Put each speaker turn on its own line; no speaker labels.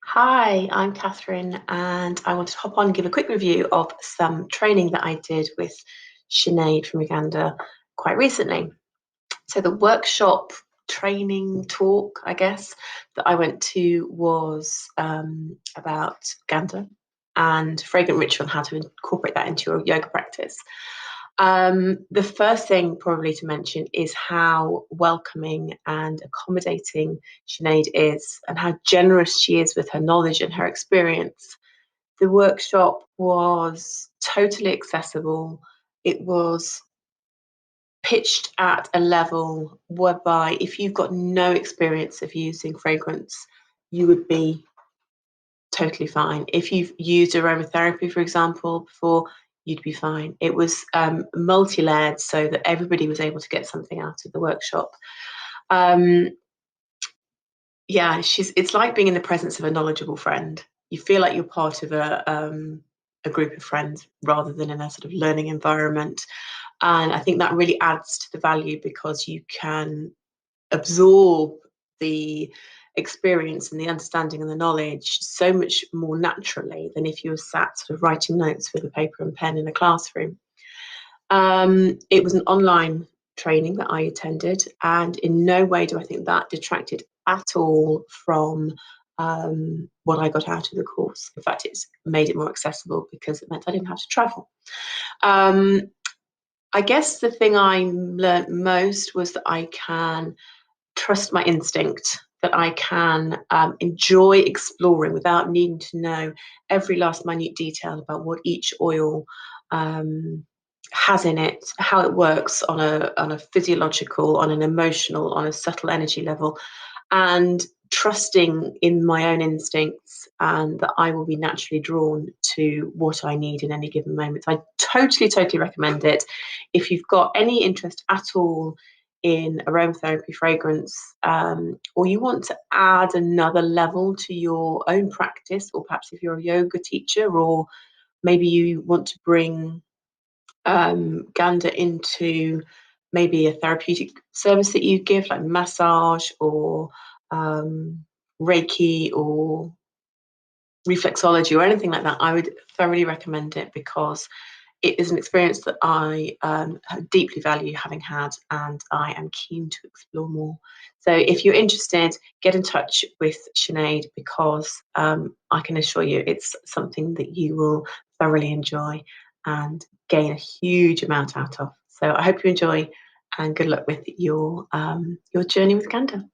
Hi, I'm Catherine, and I wanted to hop on and give a quick review of some training that I did with Sinead from Uganda quite recently. So, the workshop training talk, I guess, that I went to was about Uganda and fragrant ritual and how to incorporate that into your yoga practice. The first thing probably to mention is how welcoming and accommodating Sinead is and how generous she is with her knowledge and her experience. The workshop was totally accessible. It was pitched at a level whereby if you've got no experience of using fragrance, you would be totally fine. If you've used aromatherapy, for example, before, you'd be fine. It was multi-layered so that everybody was able to get something out of the workshop. Um, yeah, it's like being in the presence of a knowledgeable friend. You feel like you're part of a group of friends rather than in a sort of learning environment. And I think that really adds to the value because you can absorb the experience and the understanding and the knowledge so much more naturally than if you were sat sort of writing notes with a paper and pen in a classroom. It was an online training that I attended, and in no way do I think that detracted at all from what I got out of the course. In fact, it's made it more accessible because it meant I didn't have to travel. Um, I guess the thing I learned most was that I can trust my instinct, that I can enjoy exploring without needing to know every last minute detail about what each oil um, has in it, how it works on a physiological, on an emotional, on a subtle energy level, and trusting in my own instincts and that I will be naturally drawn to what I need in any given moment. I totally recommend it. If you've got any interest at all in aromatherapy fragrance, or you want to add another level to your own practice, or perhaps if you're a yoga teacher, or maybe you want to bring Ganda into maybe a therapeutic service that you give, like massage or um, Reiki or reflexology or anything like that, I would thoroughly recommend it because it is an experience that I deeply value having had, and I am keen to explore more. So if you're interested, get in touch with Sinead because I can assure you it's something that you will thoroughly enjoy and gain a huge amount out of. So I hope you enjoy and good luck with your journey with Ganda.